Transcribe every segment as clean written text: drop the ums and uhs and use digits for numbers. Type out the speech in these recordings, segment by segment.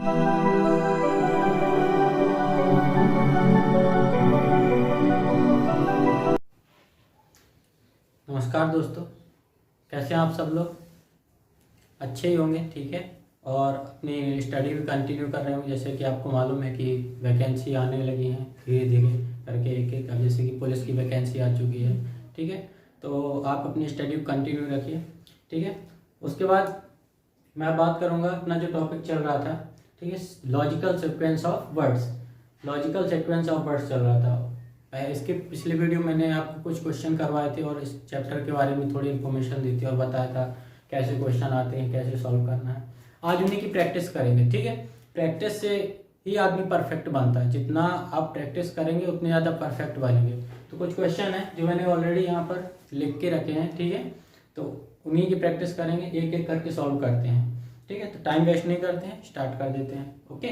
नमस्कार दोस्तों, कैसे हैं आप सब लोग? अच्छे ही होंगे, ठीक है। और अपनी स्टडी भी कंटिन्यू कर रहे होंगे। जैसे कि आपको मालूम है कि वैकेंसी आने लगी हैं धीरे धीरे करके एक एक। अब जैसे कि पुलिस की वैकेंसी आ चुकी है, ठीक है। तो आप अपनी स्टडी को कंटिन्यू रखिए, ठीक है। उसके बाद मैं बात करूँगा अपना जो टॉपिक चल रहा था, ठीक है, logical sequence of words. Logical sequence of words चल रहा था। इसके पिछले वीडियो मैंने आपको कुछ क्वेश्चन करवाए थे और इस चैप्टर के बारे में थोड़ी इन्फॉर्मेशन दी थी और बताया था कैसे क्वेश्चन आते हैं, कैसे सॉल्व करना है। आज उन्हीं की प्रैक्टिस करेंगे, ठीक है। प्रैक्टिस से ही आदमी परफेक्ट बनता है। जितना आप प्रैक्टिस करेंगे उतने ज़्यादा परफेक्ट बनेंगे। तो कुछ क्वेश्चन है जो मैंने ऑलरेडी यहाँ पर लिख के रखे हैं, ठीक है। तो उन्हीं की प्रैक्टिस करेंगे, एक एक करके सॉल्व करते हैं, ठीक है। तो टाइम वेस्ट नहीं करते हैं, स्टार्ट कर देते हैं। ओके,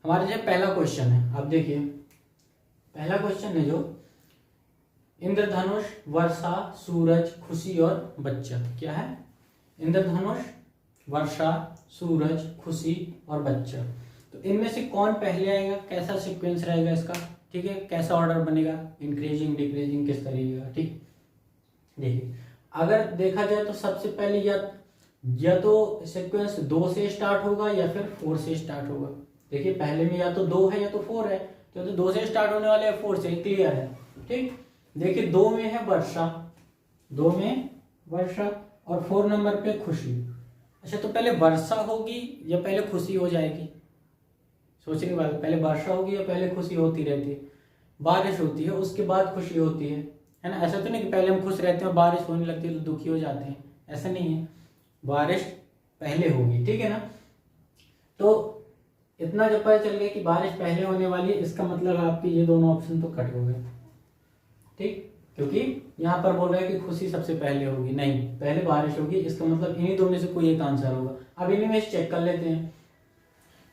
हमारे जो पहला क्वेश्चन है, आप देखिए पहला क्वेश्चन है जो इंद्रधनुष, वर्षा, सूरज, खुशी और बच्चा। क्या है? इंद्रधनुष, वर्षा, सूरज, खुशी और बच्चा। तो इनमें से कौन पहले आएगा, कैसा सीक्वेंस रहेगा इसका, ठीक है, कैसा ऑर्डर बनेगा, इंक्रीजिंग डिक्रीजिंग किस तरीके का, ठीक। देखिए अगर देखा जाए तो सबसे पहले या तो सीक्वेंस 2 से स्टार्ट होगा या फिर 4 से स्टार्ट होगा। देखिए पहले में या तो 2 है या तो 4 है, तो 2 से स्टार्ट होने वाले है, 4 से, क्लियर है, ठीक। देखिए 2 में है वर्षा, 2 में वर्षा और 4 नंबर पे खुशी। अच्छा, तो पहले वर्षा होगी या पहले खुशी हो जाएगी? सोचने के बाद, पहले वर्षा होगी या पहले खुशी होती रहती है? बारिश होती है उसके बाद खुशी होती है ना। ऐसा तो नहीं कि पहले हम खुश रहते हैं और बारिश होने लगती है तो दुखी हो जाते हैं, ऐसा नहीं है। बारिश पहले होगी, ठीक है ना। तो इतना जब पता चल गया कि बारिश पहले होने वाली है, इसका मतलब आपके ये दोनों ऑप्शन तो कट हो गए, ठीक। क्योंकि यहाँ पर बोल रहा है कि खुशी सबसे पहले होगी, नहीं, पहले बारिश होगी। इसका मतलब इन्हीं दो में से कोई एक आंसर होगा। अब इन्हीं में चेक कर लेते हैं।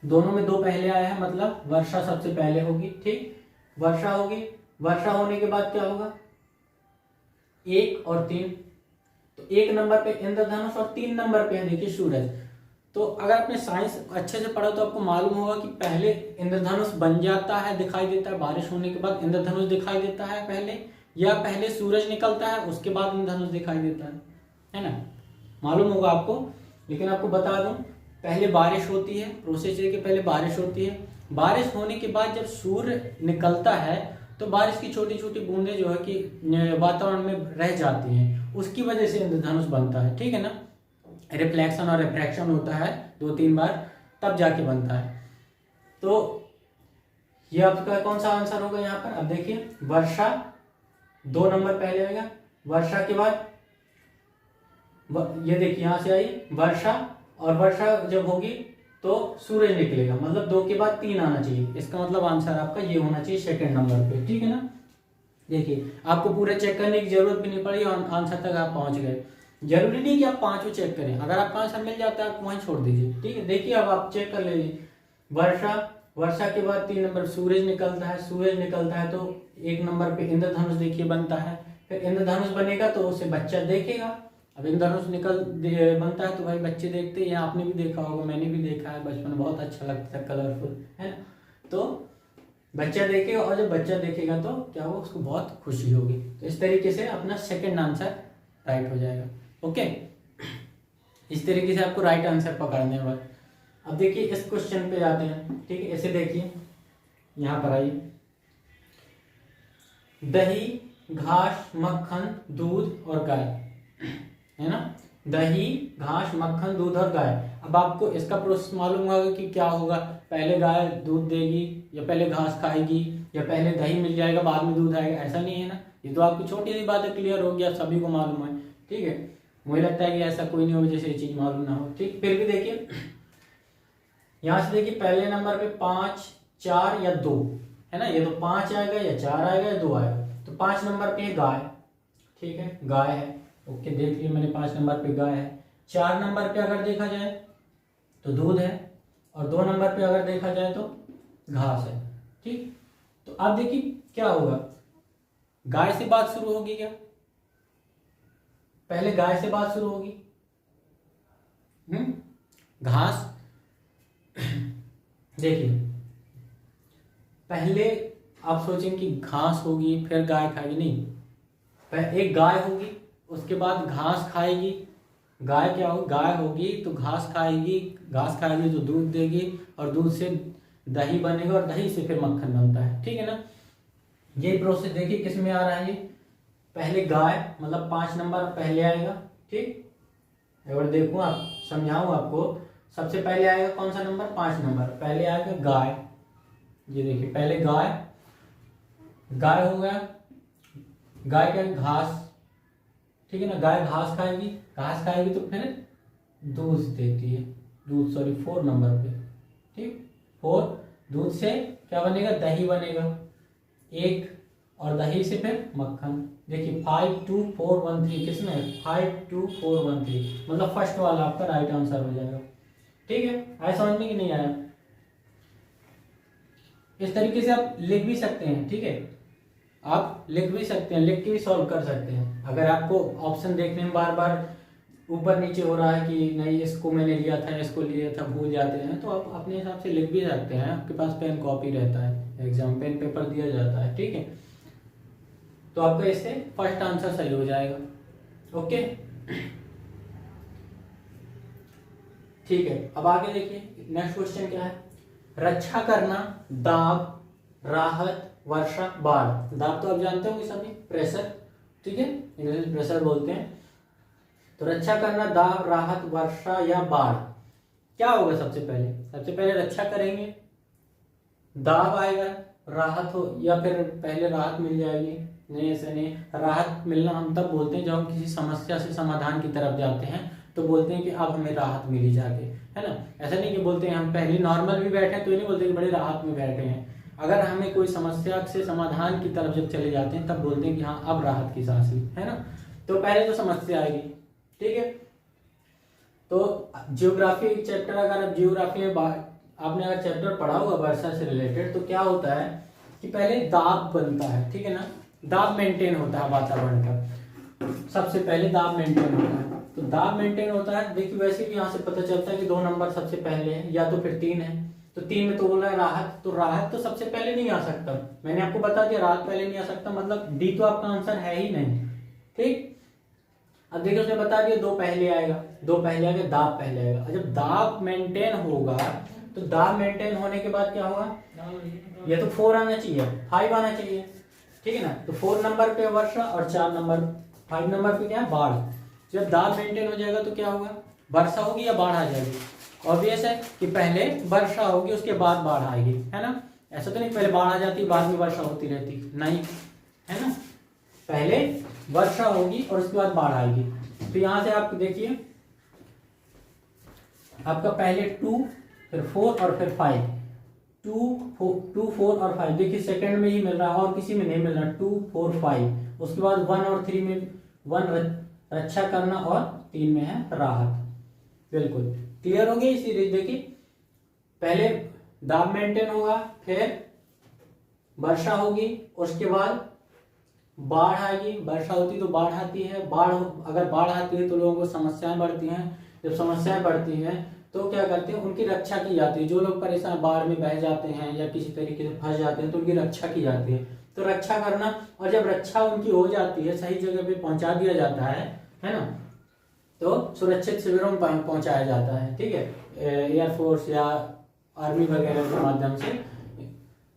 दोनों में 2 पहले आया है, मतलब वर्षा सबसे पहले होगी, ठीक। वर्षा होगी, वर्षा होने के बाद क्या होगा? 1 और 3। तो 1 नंबर पे इंद्रधनुष और 3 नंबर पे है देखिए सूरज। तो अगर आपने साइंस अच्छे से पढ़ा तो आपको मालूम होगा कि पहले इंद्रधनुष बन जाता है, दिखाई देता है, बारिश होने के बाद इंद्रधनुष दिखाई देता है पहले, या पहले सूरज निकलता है उसके बाद इंद्रधनुष दिखाई देता है ना। मालूम होगा आपको, लेकिन आपको बता दूं, पहले बारिश होती है, प्रोसेस के पहले बारिश होती है। बारिश होने के बाद जब सूर्य निकलता है तो बारिश की छोटी छोटी बूंदें जो है कि वातावरण में रह जाती हैं, उसकी वजह से इंद्रधनुष बनता है, ठीक है ना। रिफ्लेक्शन और रिफ्रैक्शन होता है 2-3 बार, तब जाके बनता है। तो ये आपका कौन सा आंसर होगा यहाँ पर? अब देखिए वर्षा 2 नंबर पहले आएगा, वर्षा के बाद ये देखिए यहां से आई वर्षा, और वर्षा जब होगी तो सूरज निकलेगा, मतलब 2 के बाद 3 आना चाहिए। इसका मतलब आंसर आपका ये होना चाहिए सेकंड नंबर पे, ठीक है ना। देखिए आपको पूरे चेक करने की जरूरत भी नहीं पड़ी, आंसर तक आप पहुंच गए। जरूरी नहीं कि आप 5 चेक करें, अगर आपका आंसर मिल जाता है आप वहीं छोड़ दीजिए, ठीक है। देखिए अब आप चेक कर लीजिए, वर्षा, वर्षा के बाद 3 नंबर सूरज निकलता है, सूरज निकलता है तो 1 नंबर पे इंद्रधनुष देखिए बनता है। फिर इंद्रधनुष बनेगा तो उसे बच्चा देखेगा। अब इंद्रधनुष बनता है तो भाई बच्चे देखते हैं, आपने भी देखा होगा, मैंने भी देखा है बचपन में, बहुत अच्छा लगता है, कलरफुल है ना। तो बच्चा देखेगा, और जब बच्चा देखेगा तो क्या होगा, उसको बहुत खुशी होगी। तो इस तरीके से अपना सेकंड आंसर राइट हो जाएगा। ओके, इस तरीके से आपको राइट आंसर पकड़ने के बाद अब देखिए इस क्वेश्चन पे जाते हैं, ठीक है। ऐसे देखिए यहां पर आइए, दही, घास, मक्खन, दूध और गाय, है ना। दही, घास, मक्खन, दूध और गाय। अब आपको इसका प्रोसेस मालूम होगा कि क्या होगा, पहले गाय दूध देगी या पहले घास खाएगी या पहले दही मिल जाएगा बाद में दूध आएगा, ऐसा नहीं है ना। ये तो आपकी छोटी सी बात है, क्लियर हो गया, सभी को मालूम है, ठीक है। मुझे लगता है कि ऐसा कोई नहीं होगा जैसे ये चीज मालूम ना हो, ठीक। फिर भी देखिए यहां से देखिए पहले नंबर पे 5, 4 या 2 है ना। ये तो 5 आएगा या 4 आएगा या 2 आएगा। तो 5 नंबर पे गाय, ठीक है, गाय है, ओके, देख लिया मैंने 5 नंबर पे गाय है। 4 नंबर पे अगर देखा जाए तो दूध है, और 2 नंबर पे अगर देखा जाए तो घास है, ठीक। तो अब देखिए क्या होगा, गाय से बात शुरू होगी क्या? पहले गाय से बात शुरू होगी, घास देखिए पहले आप सोचेंगे कि घास होगी फिर गाय खाएगी, नहीं, एक गाय होगी उसके बाद घास खाएगी। गाय क्या होगी, गाय होगी तो घास खाएगी, घास खाएगी तो दूध देगी और दूध से दही बनेगा और दही से फिर मक्खन बनता है, ठीक है ना। ये प्रोसेस देखिए किस में आ रहा है, ये पहले गाय मतलब 5 नंबर पहले आएगा, ठीक। अगर देखूं आप समझाऊं आपको, सबसे पहले आएगा कौन सा नंबर, 5 नंबर पहले आएगा गाय। ये देखिए पहले गाय, गाय हो गया, गाय का घास, ठीक है ना, गाय घास खाएगी, घास खाएगी तो फिर दूध देती है, दूध, सॉरी 4 नंबर पे, ठीक। 4, दूध से क्या बनेगा, दही बनेगा एक, और दही से फिर मक्खन। देखिए 5 2 4 1 3 किसमें, 5 2 4 1 3, मतलब फर्स्ट वाला आपका राइट आंसर हो जाएगा, ठीक है। आया समझ में कि नहीं आया। इस तरीके से आप लिख भी सकते हैं, ठीक है, आप लिख भी सकते हैं, लिख के भी सॉल्व कर सकते हैं। अगर आपको ऑप्शन देखने में बार बार ऊपर नीचे हो रहा है कि नहीं इसको मैंने लिया था, इसको लिया था, भूल जाते हैं, तो आप अपने हिसाब से लिख भी सकते हैं। आपके पास पेन कॉपी रहता है, एग्जाम पेन पेपर दिया जाता है, ठीक है, तो आपका इससे फर्स्ट आंसर सही हो जाएगा। ओके, ठीक है। अब आगे देखिए नेक्स्ट क्वेश्चन क्या है, रक्षा करना, दाब, राहत, वर्षा, बाढ़। दाब तो आप जानते होंगे सभी, प्रेशर, ठीक है, इंग्लिश में प्रेशर बोलते हैं। तो रक्षा करना, दाब, राहत, वर्षा या बाढ़, क्या होगा सबसे पहले, सबसे पहले रक्षा करेंगे, दाब आएगा, राहत हो, या फिर पहले राहत मिल जाएगी, नहीं ऐसा नहीं, राहत मिलना हम तब बोलते हैं जब हम किसी समस्या से समाधान की तरफ जाते हैं तो बोलते हैं कि अब हमें राहत मिली जाके, है ना। ऐसा नहीं कि बोलते हैं हम पहले नॉर्मल भी बैठे हैं तो ये नहीं बोलते कि बड़े राहत में बैठे हैं। अगर हमें कोई समस्या से समाधान की तरफ जब चले जाते हैं तब बोलते हैं कि हाँ अब राहत की सांस ली, है ना। तो पहले तो समस्या आएगी, ठीक है। तो जियोग्राफी चैप्टर, अगर आप जियोग्राफी में आपने अगर चैप्टर पढ़ा होगा वर्षा से रिलेटेड, तो क्या होता है कि पहले दाब बनता है, ठीक है ना, दाब मेंटेन होता है वातावरण का, सबसे पहले दाब मेंटेन होता है। तो दाब मेंटेन होता है, देखिए वैसे भी यहाँ से पता चलता है कि 2 नंबर सबसे पहले है या तो फिर 3 है, तो 3 में तो बोल रहा है राहत, तो राहत तो सबसे पहले नहीं आ सकता, मैंने आपको बता दिया राहत पहले नहीं आ सकता, मतलब डी तो आपका आंसर है ही नहीं, ठीक। अब देखिए उसने बता दिया 2 पहले आएगा, 2 पहले आएगा, दाब पहले आएगा। जब दाब मेंटेन होगा तो दाब मेंटेन होने के बाद क्या होगा, ये तो 4 आना चाहिए, 5 आना चाहिए, ठीक है ना। तो 4 नंबर पे वर्षा और 5 नंबर पे क्या है, बाढ़। जब दाब मेंटेन हो जाएगा तो क्या होगा, वर्षा होगी या बाढ़ आ जाएगी। ऑब्वियस है कि पहले वर्षा होगी उसके बाद बाढ़ आएगी, है ना। ऐसा तो नहीं पहले बाढ़ आ जाती बाद में वर्षा होती रहती, नहीं, है ना, पहले वर्षा होगी और उसके बाद बाढ़ आएगी। तो यहां से आप देखिए आपका पहले 2 फिर 4 और फिर 5, 2 4 और 5, देखिए सेकंड में ही मिल रहा है और किसी में नहीं मिल रहा, 2 4 5, उसके बाद 1 और 3 में 1 रक्षा करना और 3 में है राहत। बिल्कुल क्लियर हो गई ये सीरीज। देखिए पहले दाब मेंटेन होगा, फिर वर्षा होगी, उसके बाद बाढ़ आएगी, वर्षा होती तो बाढ़ आती है, अगर बाढ़ आती है तो लोगों को समस्याएं बढ़ती हैं, जब समस्याएं बढ़ती हैं तो क्या करते हैं, उनकी रक्षा की जाती है। जो लोग परेशान बाढ़ में बह जाते हैं या किसी तरीके से फंस जाते हैं तो उनकी रक्षा की जाती है। तो रक्षा करना, और जब रक्षा उनकी हो जाती है, सही जगह पे पहुंचा दिया जाता है ना, तो सुरक्षित शिविरों में पहुंचाया जाता है, ठीक है, एयरफोर्स या आर्मी वगैरह के माध्यम से।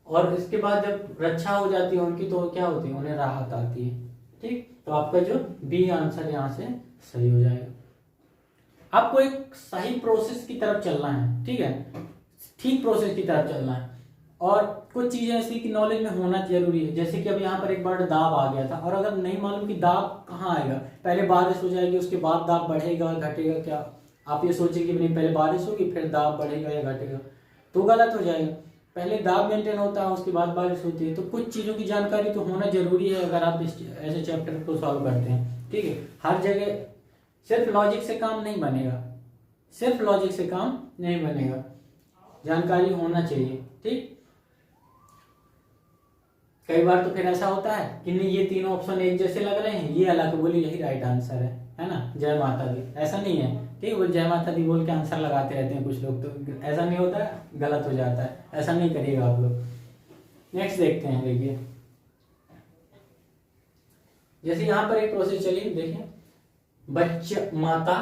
और इसके बाद जब रक्षा हो जाती है उनकी तो क्या होती है, उन्हें राहत आती है, ठीक। तो आपका जो बी आंसर यहाँ से सही हो जाएगा। आपको एक सही प्रोसेस की तरफ चलना है, ठीक है, ठीक प्रोसेस की तरफ चलना है। और कुछ चीजें ऐसी कि नॉलेज में होना जरूरी है, जैसे कि अब यहाँ पर एक बार दाब आ गया था और अगर नहीं मालूम कि दाब कहाँ आएगा, पहले बारिश हो जाएगी उसके बाद दाब बढ़ेगा घटेगा, क्या आप ये सोचेंगे नहीं पहले बारिश होगी फिर दाब बढ़ेगा या घटेगा, तो गलत हो जाएगा। पहले दाब मेंटेन होता है उसके बाद बारिश होती है। तो कुछ चीज़ों की जानकारी तो होना जरूरी है अगर आप ऐसे चैप्टर को सॉल्व करते हैं, ठीक है। हर जगह सिर्फ लॉजिक से काम नहीं बनेगा, सिर्फ लॉजिक से काम नहीं बनेगा, जानकारी होना चाहिए, ठीक। कई बार तो फिर ऐसा होता है कि नहीं ये तीनों ऑप्शन एक जैसे लग रहे हैं, ये अलग बोली यही राइट आंसर है ना, जय माता दी, ऐसा नहीं है। ठीक है, वो जय माता दी बोल के आंसर लगाते रहते हैं कुछ लोग, तो ऐसा नहीं होता है, गलत हो जाता है, ऐसा नहीं करिएगा आप लोग। नेक्स्ट देखते हैं, देखिए जैसे यहाँ पर एक प्रोसेस चलिए देखिए, बच्चा, माता,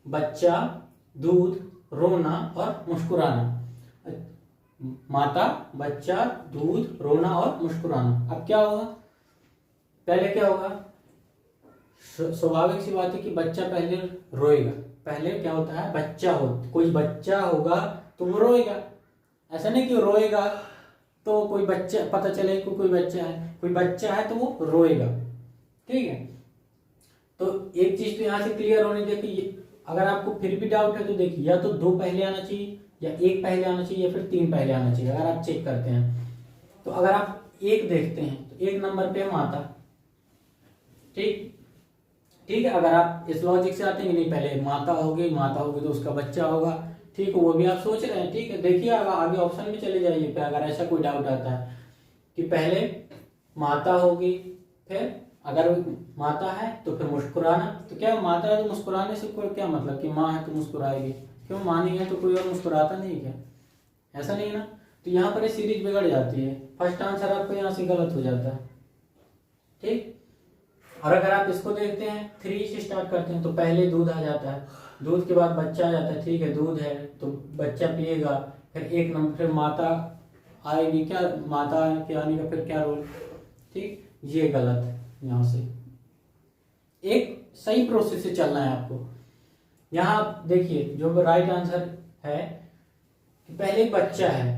बच्चा, दूध, रोना और मुस्कुराना। माता, बच्चा, दूध, रोना और मुस्कुराना। अब क्या होगा, पहले क्या होगा, स्वाभाविक सी बात है कि बच्चा पहले रोएगा। पहले क्या होता है, बच्चा हो, कोई बच्चा होगा तो वो रोएगा। ऐसा नहीं कि रोएगा तो कोई बच्चा, पता चले कि कोई बच्चा है, कोई बच्चा है तो वो रोएगा। ठीक है, तो एक चीज तो यहाँ से क्लियर होनी चाहिए कि अगर आपको फिर भी डाउट है तो देखिए, या तो 2 पहले आना चाहिए, या 1 पहले आना चाहिए, या फिर 3 पहले आना चाहिए। अगर आप चेक करते हैं तो अगर आप 1 देखते हैं तो 1 नंबर पे माता। ठीक है, अगर आप इस लॉजिक से आते हैं कि नहीं पहले माता होगी तो उसका बच्चा होगा, ठीक है, वो भी आप सोच रहे हैं। ठीक है, देखिए आगे ऑप्शन में चले जाइए पे, अगर ऐसा कोई डाउट आता है कि पहले माता होगी, फिर अगर माता है तो फिर मुस्कुराना। तो क्या माता है तो मुस्कुराने से कोई क्या मतलब कि माँ है तो मुस्कुराएगी, क्यों, माँ नहीं है तो कोई और मुस्कुराता नहीं क्या, ऐसा नहीं ना। तो यहाँ पर सीरीज बिगड़ जाती है, फर्स्ट आंसर आपको यहाँ से गलत हो जाता है। ठीक, और अगर आप इसको देखते हैं 3 से स्टार्ट करते हैं तो पहले दूध आ जाता है, दूध के बाद बच्चा आ जाता है। ठीक है, दूध है तो बच्चा पिएगा, फिर 1 नंबर, फिर माता आएगी, क्या माता के आने का फिर क्या रोल। ठीक, ये गलत है। यहाँ से एक सही प्रोसेस से चलना है आपको। यहाँ आप देखिए जो राइट आंसर है कि पहले बच्चा है,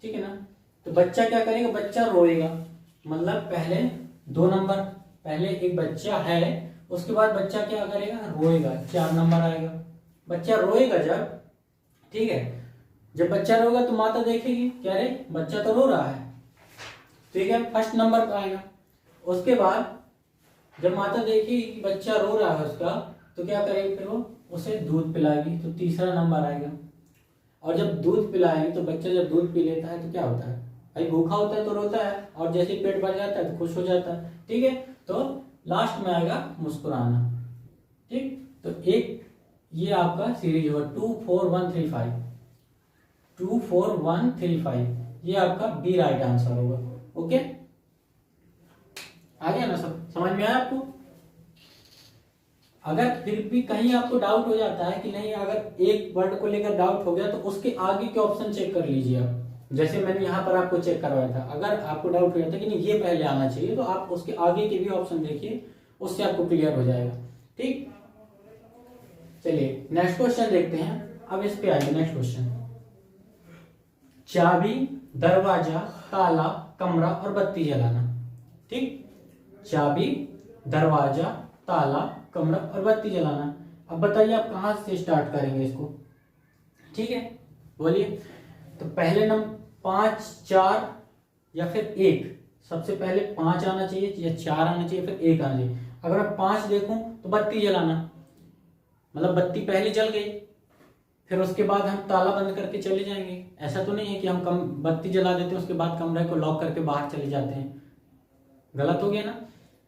ठीक है ना, तो बच्चा क्या करेगा, बच्चा रोएगा, मतलब पहले 2 नंबर, पहले एक बच्चा है, उसके बाद बच्चा क्या करेगा, रोएगा, 4 नंबर आएगा। बच्चा रोएगा जब, ठीक है, जब बच्चा रोएगा तो माता देखेगी क्या रे बच्चा तो रो रहा है, ठीक है, फर्स्ट नंबर पर आएगा। उसके बाद जब माता देखेगी कि बच्चा रो रहा है उसका, तो क्या करेगी, फिर वो उसे दूध पिलाएगी, तो तीसरा नंबर आएगा। और जब दूध पिलाएगी तो बच्चा जब दूध पी लेता है तो क्या होता है, भाई भूखा होता है तो रोता है, और जैसे पेट भर जाता है तो खुश हो जाता है। ठीक है, तो लास्ट में आएगा मुस्कुराना। ठीक, तो एक ये आपका सीरीज होगा 2 4 1 3 5, 2 4 1 3 5, ये आपका बी राइट आंसर होगा। ओके, आ गया ना, सब समझ में आया आपको। अगर फिर भी कहीं आपको डाउट हो जाता है कि नहीं, अगर एक वर्ड को लेकर डाउट हो गया तो उसके आगे के ऑप्शन चेक कर लीजिए आप, जैसे मैंने यहाँ पर आपको चेक करवाया था। अगर आपको डाउट हो जाता है कि नहीं ये पहले आना चाहिए, तो आप उसके आगे के भी ऑप्शन देखिए, उससे आपको क्लियर हो जाएगा। ठीक, चलिए नेक्स्ट क्वेश्चन देखते हैं। अब इस पे आइए, नेक्स्ट क्वेश्चन, चाबी, दरवाजा, ताला, कमरा और बत्ती जलाना। ठीक, चाबी, दरवाजा, ताला, कमरा और बत्ती जलाना। अब बताइए आप कहां से स्टार्ट करेंगे इसको। ठीक है, बोलिए। तो पहले नंबर 5 4 या फिर 1, सबसे पहले 5 आना चाहिए या 4 आना चाहिए, फिर 1 आना चाहिए। अगर मैं 5 देखूं तो बत्ती जलाना, मतलब बत्ती पहले जल गई, फिर उसके बाद हम ताला बंद करके चले जाएंगे। ऐसा तो नहीं है कि हम बत्ती जला देते हैं उसके बाद कमरे को लॉक करके बाहर चले जाते हैं, गलत हो गया ना।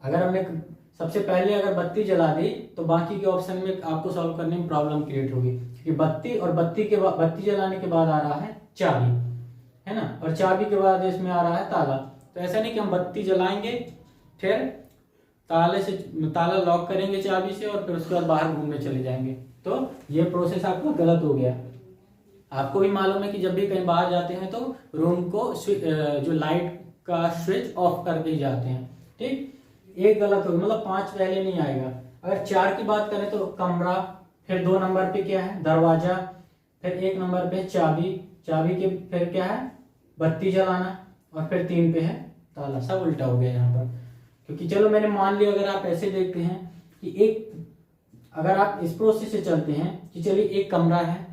अगर हमने सबसे पहले अगर बत्ती जला दी तो बाकी के ऑप्शन में आपको सॉल्व करने में प्रॉब्लम क्रिएट होगी, क्योंकि बत्ती और बत्ती के बाद, बत्ती जलाने के बाद आ रहा है चाबी, है ना, और चाबी के बाद इसमें आ रहा है ताला। तो ऐसा नहीं कि हम बत्ती जलाएंगे फिर ताले से ताला लॉक करेंगे चाबी से और फिर उसके बाद बाहर घूमने चले जाएंगे, तो ये प्रोसेस आपका गलत हो गया। आपको भी मालूम है कि जब भी कहीं बाहर जाते हैं तो रूम को जो लाइट का स्विच ऑफ करके ही जाते हैं। ठीक, एक गलत होगा, मतलब 5 पहले नहीं आएगा। अगर 4 की बात करें तो कमरा, फिर 2 नंबर पे क्या है, दरवाजा, फिर 1 नंबर पे चाबी, चाबी के फिर क्या है, बत्ती जलाना, और फिर 3 पे है ताला। सब उल्टा हो गया यहाँ पर, क्योंकि चलो मैंने मान लिया, अगर आप ऐसे देखते हैं कि एक, अगर आप इस प्रोसेस से चलते हैं कि चलिए एक कमरा है,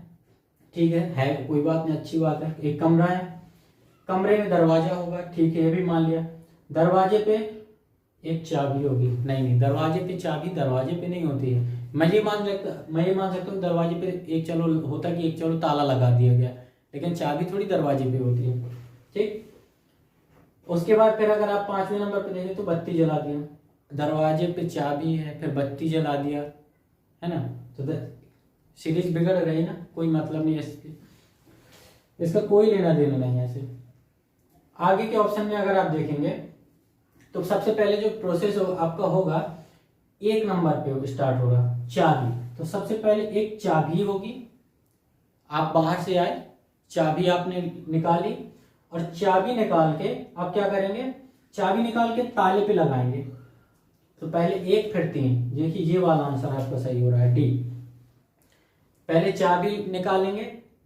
ठीक है कोई बात नहीं, अच्छी बात है, एक कमरा है, कमरे में दरवाजा होगा, ठीक है ये भी मान लिया, दरवाजे पे एक चाबी होगी, नहीं दरवाजे पे चाबी दरवाजे पे नहीं होती है। मैं ये मान सकता हूँ दरवाजे पे एक, चलो होता कि एक चलो ताला लगा दिया गया, लेकिन चाबी थोड़ी दरवाजे पे होती है। ठीक, उसके बाद फिर अगर आप 5वें नंबर पे देखें तो बत्ती जला दिया, दरवाजे पे चाबी है, फिर बत्ती जला दिया, है ना, तो सीरीज बिगड़ गई ना, कोई मतलब नहीं है इसका कोई लेना देना नहीं है ऐसे। आगे के ऑप्शन में अगर आप देखेंगे तो सबसे पहले जो प्रोसेस आपका होगा 1 नंबर पे स्टार्ट होगा चाबी। तो सबसे पहले एक चाबी होगी, आप बाहर से आए, चाबी आपने निकाली और चाबी निकाल के आप क्या करेंगे, चाबी निकाल के ताले पे लगाएंगे। तो पहले 1 फिर 3, देखिए ये वाला आंसर आपका सही हो रहा है डी। पहले चाबी निकालेंगे,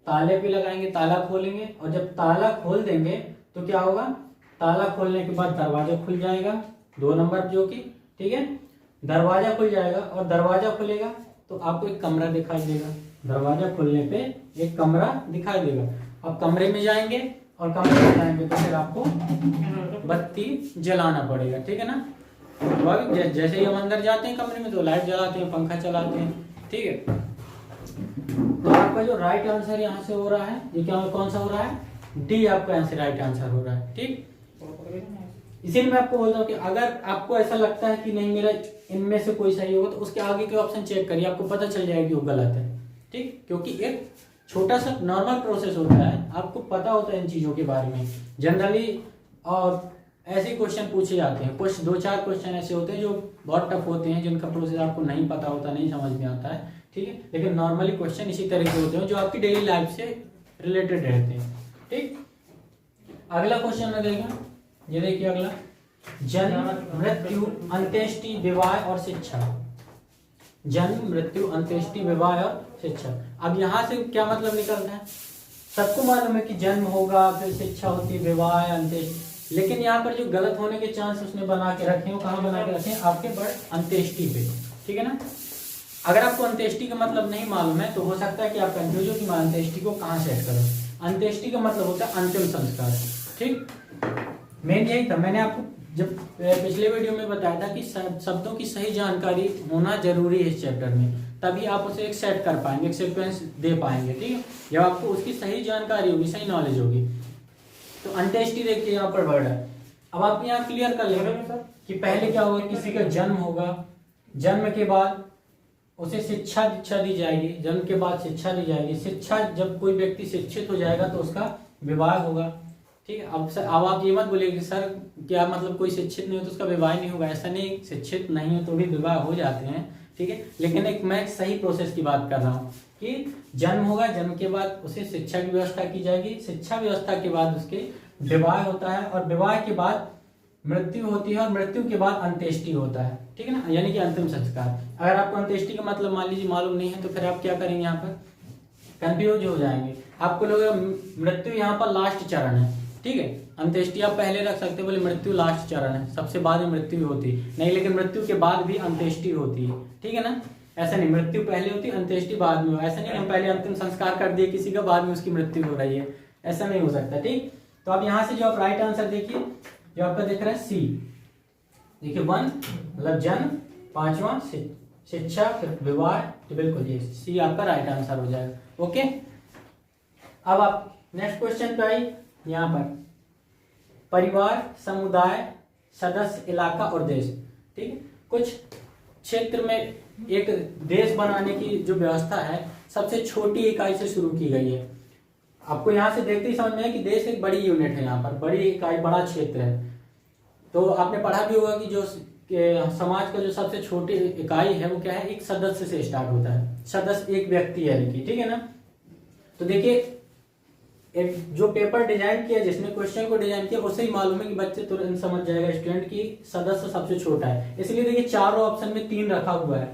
ताले पे लगाएंगे, ताला खोलेंगे और जब ताला खोल देंगे तो क्या होगा, ताला खोलने के बाद दरवाजा खुल जाएगा 2 नंबर जो कि, ठीक है, दरवाजा खुल जाएगा और दरवाजा खुलेगा तो आपको एक कमरा दिखाई देगा। दरवाजा खुलने पे एक कमरा दिखाई देगा। अब कमरे में जाएंगे और कमरे में जाएंगे तो फिर आपको बत्ती जलाना पड़ेगा, ठीक है ना। तो जैसे ही हम अंदर जाते हैं कमरे में तो लाइट जलाते हैं, पंखा चलाते हैं, ठीक है। तो आपका जो राइट आंसर यहाँ से हो रहा है, ये क्या कौन सा हो रहा है, डी आपका आंसर राइट आंसर हो रहा है, ठीक। इसीलिए मैं आपको बोलता हूँ कि अगर आपको ऐसा लगता है कि नहीं मेरा इनमें से कोई सही होगा तो उसके आगे के ऑप्शन चेक करिए, आपको पता चल जाएगा कि वो गलत है, ठीक। क्योंकि एक छोटा सा नॉर्मल प्रोसेस होता है, आपको पता होता है इन चीजों के बारे में जनरली, और ऐसे क्वेश्चन पूछे जाते हैं। कुछ 2-4 क्वेश्चन ऐसे होते हैं जो बहुत टफ होते हैं, जिनका प्रोसेस आपको नहीं पता होता, नहीं समझ में आता है, ठीक है। लेकिन नॉर्मली क्वेश्चन इसी तरह के होते हैं जो आपकी डेली लाइफ से रिलेटेड रहते हैं, ठीक। अगला क्वेश्चन में देखें, ये देखिए अगला, जन्म मृत्यु अंत्येष्टि विवाह और शिक्षा। जन्म मृत्यु अंत्येष्टि विवाह और शिक्षा। अब यहाँ से क्या मतलब निकलता है, सबको मालूम है कि जन्म होगा, फिर शिक्षा होती है, विवाह, अंत्येष्टि, लेकिन यहाँ पर जो गलत होने के चांस उसने बना के रखे हैं, कहाँ बना के रखे हैं, आपके बर्थ अंत्येष्टि पे, ठीक है ना। अगर आपको अंत्येष्टि का मतलब नहीं मालूम है तो हो सकता है कि आप कंफ्यूज हो कि मैं अंत्येष्टि को कहाँ सेट करूँ। अंत्येष्टि का मतलब होता है अंतिम संस्कार, ठीक। मेन यही था, मैंने आपको जब पिछले वीडियो में बताया था कि शब्दों की सही जानकारी होना जरूरी है इस चैप्टर में, तभी आप उसे एक सेट कर पाएंगे, एक सीक्वेंस दे पाएंगे, ठीक है। जब आपको उसकी सही जानकारी होगी, सही नॉलेज होगी। तो अंत्येष्टि देखिए यहाँ पर वर्ड है। अब आप यहाँ क्लियर कर लेंगे कि पहले क्या होगा, किसी का जन्म होगा, जन्म के बाद उसे शिक्षा दीक्षा दी जाएगी, जन्म के बाद शिक्षा दी जाएगी, शिक्षा जब कोई व्यक्ति शिक्षित हो जाएगा तो उसका विवाह होगा, ठीक है। अब आप ये मत बोलिए कि सर क्या मतलब कोई शिक्षित नहीं हो तो उसका विवाह नहीं होगा, ऐसा नहीं, शिक्षित नहीं हो तो भी विवाह हो जाते हैं, ठीक है। लेकिन एक मैं सही प्रोसेस की बात कर रहा हूँ कि जन्म होगा, जन्म के बाद उसे शिक्षा की व्यवस्था की जाएगी, शिक्षा व्यवस्था के बाद उसके विवाह होता है और विवाह के बाद मृत्यु होती है और मृत्यु के बाद अंत्येष्टि होता है, ठीक है ना, यानी कि अंतिम संस्कार। अगर आपको अंत्येष्टि का मतलब मान लीजिए मालूम नहीं है तो फिर आप क्या करेंगे, यहाँ पर कंफ्यूज हो जाएंगे। आपको लोग मृत्यु यहाँ पर लास्ट चरण है, ठीक है। अंत्येष्टि आप पहले रख सकते हैं, बोले मृत्यु लास्ट चरण है, सबसे बाद में मृत्यु होती नहीं, लेकिन मृत्यु के बाद भी अंत्येष्टि होती है, ठीक है ना। ऐसा नहीं मृत्यु पहले होती अंत्येष्टि बाद में हो, ऐसा नहीं हम पहले अंतिम संस्कार कर दिए किसी का, बाद में उसकी मृत्यु हो रही है, ऐसा नहीं हो सकता, ठीक। तो अब यहाँ से जो आप राइट आंसर देखिए, जो आपका दिख रहा है सी, देखिए 1 मतलब जन्म, 5वां शिक्षा, फिर विवाह, तो बिल्कुल ये सी आपका राइट आंसर हो जाएगा, ओके। अब आप नेक्स्ट क्वेश्चन पे आई, यहाँ पर परिवार, समुदाय, सदस्य, इलाका और देश, ठीक है। कुछ क्षेत्र में एक देश बनाने की जो व्यवस्था है सबसे छोटी इकाई से शुरू की गई है। आपको यहाँ से देखते ही समझ में है कि देश एक बड़ी यूनिट है, यहाँ पर बड़ी इकाई, बड़ा क्षेत्र है। तो आपने पढ़ा भी होगा कि जो समाज का जो सबसे छोटी इकाई है वो क्या है, एक सदस्य से स्टार्ट होता है, सदस्य एक व्यक्ति है, ठीक है ना। तो देखिए एक जो पेपर डिजाइन किया, जिसने क्वेश्चन को डिजाइन किया, उसे ही मालूम है कि बच्चे तुरंत समझ जाएगा स्टूडेंट की सदस्य सबसे छोटा है। इसलिए देखिए चारों ऑप्शन में 3 रखा हुआ है,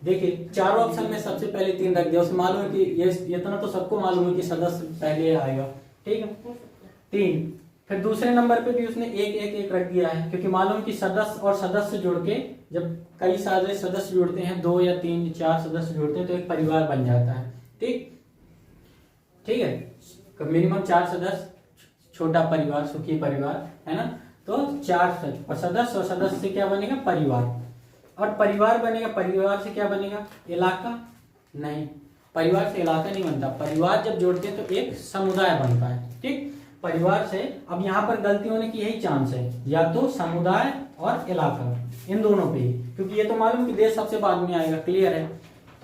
देखिए चारों ऑप्शन में सबसे पहले 3 रख दिया, उसे मालूम है कि ये इतना तो सबको मालूम है कि सदस्य पहले आएगा, ठीक है 3। फिर दूसरे नंबर पे भी उसने एक रख दिया है, क्योंकि मालूम कि सदस्य और सदस्य जोड़ के, जब कई सारे सदस्य जुड़ते हैं, 2 या 3 4 सदस्य जुड़ते हैं तो एक परिवार बन जाता है, ठीक है। मिनिमम 4 सदस्य, छोटा परिवार, सुखी परिवार, है ना। तो 4 सदस्य, और सदस्य से क्या बनेगा, परिवार, और परिवार बनेगा, परिवार से क्या बनेगा, इलाका, नहीं, परिवार से इलाका नहीं बनता। परिवार जब जोड़ते हैं तो एक समुदाय बनता है, ठीक। परिवार से, अब यहाँ पर गलती होने की यही चांस है, या तो समुदाय और इलाका, इन दोनों पे ही, क्योंकि ये तो मालूम कि देश सबसे बाद में आएगा, क्लियर है।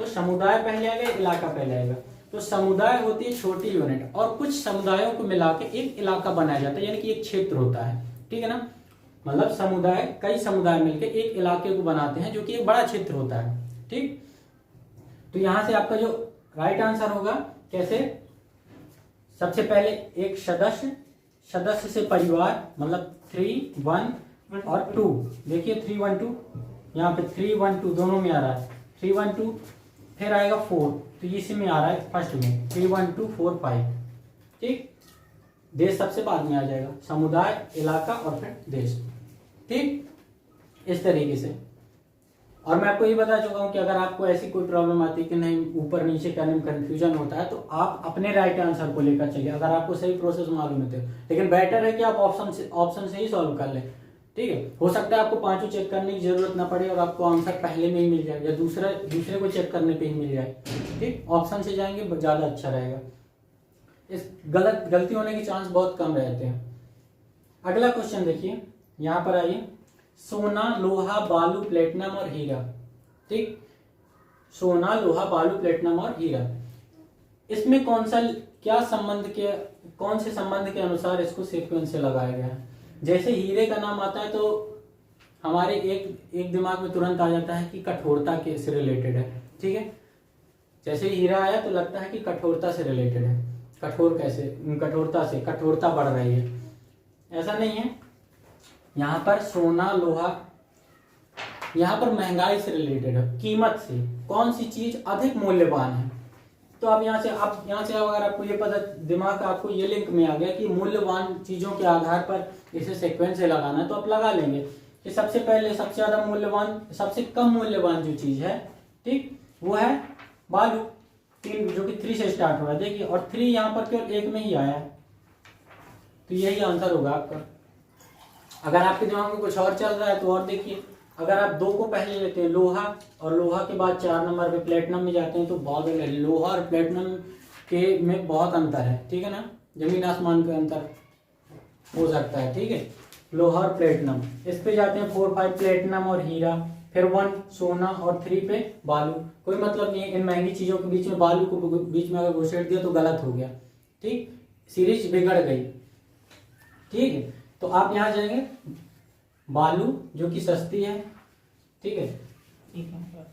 तो समुदाय पहले आएगा, इलाका पहले आएगा। तो समुदाय होती है छोटी यूनिट, और कुछ समुदायों को मिला के एक इलाका बनाया जाता है, यानी कि एक क्षेत्र होता है, ठीक है ना। मतलब समुदाय, कई समुदाय मिलकर एक इलाके को बनाते हैं जो कि एक बड़ा क्षेत्र होता है, ठीक। तो यहां से आपका जो राइट आंसर होगा, कैसे, सबसे पहले एक सदस्य, सदस्य से परिवार, मतलब 3, 1 और 2। देखिए 3, 1, 2, यहाँ पे 3, 1, 2 दोनों में आ रहा है, 3, 1, 2, फिर आएगा 4, तो इसी में आ रहा है फर्स्ट में 3, 1, 2, 4, 5, ठीक। देश सबसे बाद में आ जाएगा, समुदाय, इलाका और फिर देश, ठीक, इस तरीके से। और मैं आपको ये बता चुका हूं कि अगर आपको ऐसी कोई प्रॉब्लम आती है कि नहीं ऊपर नीचे करने में कंफ्यूजन होता है, तो आप अपने राइट आंसर को लेकर चलिए, अगर आपको सही प्रोसेस मालूम है तो। लेकिन बेटर है कि आप ऑप्शन से ही सॉल्व कर लें, ठीक है। हो सकता है आपको पांचों चेक करने की जरूरत ना पड़े और आपको आंसर पहले में ही मिल जाए, या दूसरे को चेक करने पे ही मिल जाए, ठीक। ऑप्शन से जाएंगे ज्यादा अच्छा रहेगा, इस गलती होने के चांस बहुत कम रहते हैं। अगला क्वेश्चन देखिए, यहाँ पर आइए, सोना, लोहा, बालू, प्लेटिनम और हीरा, ठीक। सोना, लोहा, बालू, प्लेटिनम और हीरा, इसमें कौन से संबंध के अनुसार इसको सीक्वेंस से लगाया गया है। जैसे हीरे का नाम आता है तो हमारे एक दिमाग में तुरंत आ जाता है कि कठोरता के से रिलेटेड है, ठीक है। जैसे हीरा आया तो लगता है कि कठोरता से रिलेटेड है, कठोर कैसे, कठोरता बढ़ रही है, ऐसा नहीं है। यहाँ पर सोना, लोहा, यहाँ पर महंगाई से रिलेटेड है, कीमत से, कौन सी चीज अधिक मूल्यवान है। तो आप यहाँ से अगर आपको ये पता, दिमाग का आपको ये लिंक में आ गया कि मूल्यवान चीजों के आधार पर इसे सीक्वेंस से लगाना है, तो आप लगा लेंगे कि सबसे पहले सबसे ज्यादा मूल्यवान, सबसे कम मूल्यवान जो चीज है, ठीक, वो है बालू, 3, जो कि 3 से स्टार्ट हो रहा है, देखिए। और 3 यहाँ पर केवल एक में ही आया है, तो यही आंसर होगा आपका। अगर आपके दिमाग में कुछ और चल रहा है तो और देखिए, अगर आप 2 को पहले लेते हैं, लोहा, और लोहा के बाद 4 नंबर पे प्लेटिनम में जाते हैं, तो बहुत लोहा और प्लेटिनम के में बहुत अंतर है, ठीक है ना, जमीन आसमान का अंतर हो सकता है, ठीक है। लोहा और प्लेटिनम, इस पे जाते हैं 4, 5 प्लेटिनम और हीरा, फिर 1 सोना और 3 पे बालू। कोई मतलब नहीं है इन महंगी चीजों के बीच में बालू को बीच में अगर घुसेड़ दिया तो गलत हो गया, ठीक, सीरीज बिगड़ गई, ठीक है। तो आप यहाँ जाएंगे बालू, जो कि सस्ती है, ठीक है,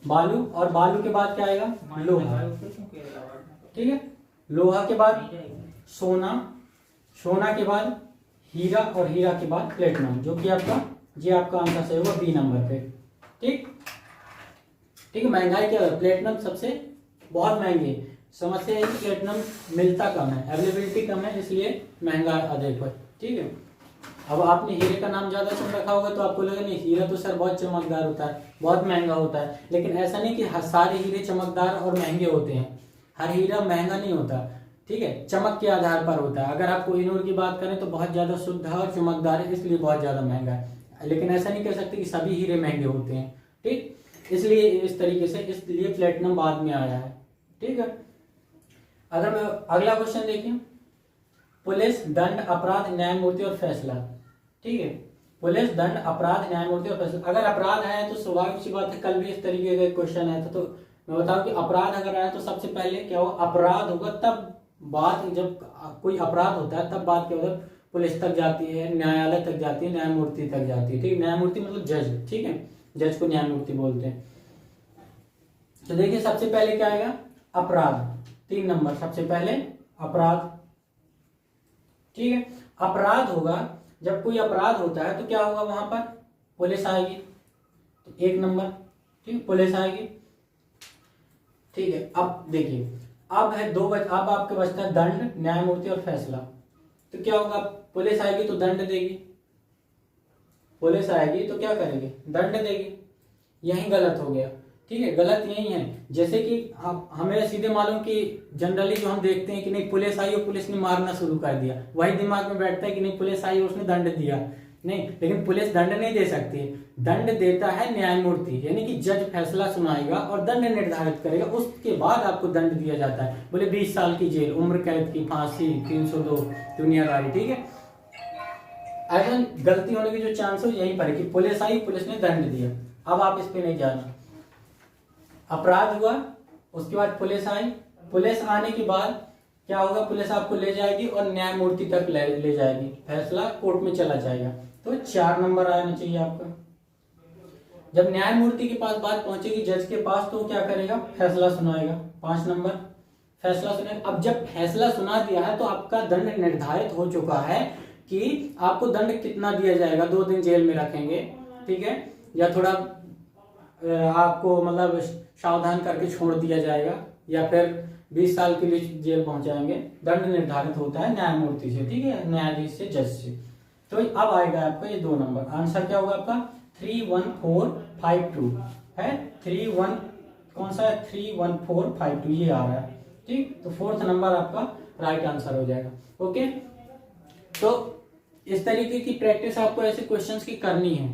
बालू, और बालू के बाद क्या आएगा, लोहा, ठीक है। लोहा के बाद सोना, सोना के बाद हीरा, और हीरा के बाद प्लेटिनम, जो कि आपका आंसर सही होगा बी नंबर पे, ठीक, ठीक है। महंगाई क्या है, प्लेटिनम सबसे बहुत महंगी है, समस्या है कि प्लेटिनम मिलता कम है, अवेलेबिलिटी कम है, इसलिए महंगा अधिक है, ठीक है। अब आपने हीरे का नाम ज्यादा सुन रखा होगा तो आपको लगे नहीं, हीरा तो सर बहुत चमकदार होता है, बहुत महंगा होता है, लेकिन ऐसा नहीं कि सारे हीरे चमकदार और महंगे होते हैं, हर हीरा महंगा नहीं होता, ठीक है, चमक के आधार पर होता है। अगर आप कोहिनूर की बात करें तो बहुत ज्यादा शुद्ध है और चमकदार है, इसलिए बहुत ज्यादा महंगा है, लेकिन ऐसा नहीं कह सकते कि सभी हीरे महंगे होते हैं, ठीक, इसलिए इस तरीके से, इसलिए प्लेटिनम बाद में आया है, ठीक है। अगर मैं अगला क्वेश्चन देखिए, पुलिस, दंड, अपराध, न्यायमूर्ति और फैसला, ठीक है। पुलिस, दंड, अपराध, न्यायमूर्ति और फैसला। अगर अपराध आया तो स्वाभाविक सी बात है, कल भी इस तरीके का क्वेश्चन आया था, तो मैं बताऊं कि अपराध अगर आया तो सबसे पहले क्या होगा, अपराध होगा, तब बात, जब कोई अपराध होता है तब बात क्या होता है, पुलिस तक जाती है, न्यायालय तक जाती है, न्यायमूर्ति तक जाती है, ठीक, न्यायमूर्ति मतलब जज, ठीक है, जज को न्यायमूर्ति बोलते हैं। तो देखिए सबसे पहले क्या आएगा, अपराध, 3 नंबर, सबसे पहले अपराध, ठीक है। अपराध होगा, जब कोई अपराध होता है तो क्या होगा, वहां पर पुलिस आएगी, तो 1 नंबर, ठीक, पुलिस आएगी, ठीक है। अब देखिए, अब है अब आपके बचता है दंड, न्यायमूर्ति और फैसला। तो क्या होगा, पुलिस आएगी तो दंड देगी, पुलिस आएगी तो क्या करेगी, दंड देगी, यही गलत हो गया, ठीक है, गलत यही है। जैसे कि हमें सीधे मालूम कि जनरली जो हम देखते हैं कि नहीं पुलिस आई और पुलिस ने मारना शुरू कर दिया, वही दिमाग में बैठता है कि नहीं पुलिस आई और उसने दंड दिया, नहीं, लेकिन पुलिस दंड नहीं दे सकती, दंड देता है न्यायमूर्ति, यानी कि जज फैसला सुनाएगा और दंड निर्धारित करेगा, उसके बाद आपको दंड दिया जाता है, बोले 20 साल की जेल, उम्र कैद की, फांसी, 302 दुनियादारी, ठीक है। ऐसा गलती होने की जो चांस है यहीं पर है कि पुलिस आई, पुलिस ने दंड दिया। अब आप इस पे नहीं जाना, अपराध हुआ, उसके बाद पुलिस आई, पुलिस आने के बाद क्या होगा, पुलिस आपको ले जाएगी और न्यायमूर्ति तक ले जाएगी, फैसला कोर्ट में चला जाएगा। तो 4 नंबर आना चाहिए आपका। जब न्यायमूर्ति के पास बात पहुंचेगी जज के पास, तो क्या करेगा, फैसला सुनाएगा। 5 नंबर फैसला सुनाएगा। अब जब फैसला सुना दिया है तो आपका दंड निर्धारित हो चुका है कि आपको दंड कितना दिया जाएगा। 2 दिन जेल में रखेंगे, ठीक है, या थोड़ा आपको मतलब सावधान करके छोड़ दिया जाएगा, या फिर 20 साल के लिए जेल पहुंचाएंगे। दंड निर्धारित होता है न्यायमूर्ति से, ठीक है, न्यायाधीश से, जज से। तो अब आएगा आपका ये 2 नंबर। आंसर क्या होगा आपका 31452 है। 31 कौन सा है, 31452 ये आ रहा है, ठीक। तो 4th नंबर आपका राइट आंसर हो जाएगा। ओके, तो इस तरीके की प्रैक्टिस आपको ऐसे क्वेश्चंस की करनी है,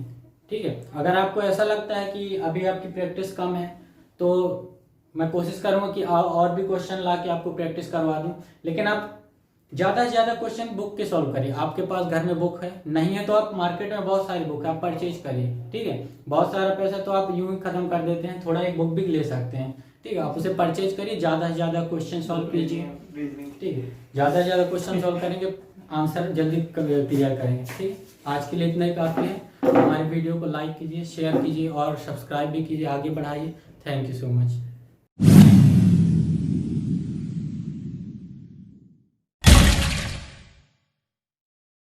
ठीक है। अगर आपको ऐसा लगता है कि अभी आपकी प्रैक्टिस कम है तो मैं कोशिश करूंगा कि और भी क्वेश्चन ला के आपको प्रैक्टिस करवा दूं, लेकिन आप ज्यादा से ज्यादा क्वेश्चन बुक के सॉल्व करिए। आपके पास घर में बुक है, नहीं है तो आप मार्केट में बहुत सारी बुक है, आप परचेज करिए, ठीक है। बहुत सारा पैसा तो आप यूं ही खत्म कर देते हैं, थोड़ा एक बुक भी ले सकते हैं, ठीक है। आप उसे परचेज करिए, ज्यादा से ज्यादा क्वेश्चन सॉल्व कीजिए, ठीक है। ज्यादा से ज्यादा क्वेश्चन सॉल्व करेंगे, आंसर जल्दी क्लियर करेंगे, ठीक। आज के लिए इतना ही काफी है। हमारी वीडियो को लाइक कीजिए, शेयर कीजिए और सब्सक्राइब भी कीजिए, आगे बढ़ाइए। Thank you so much.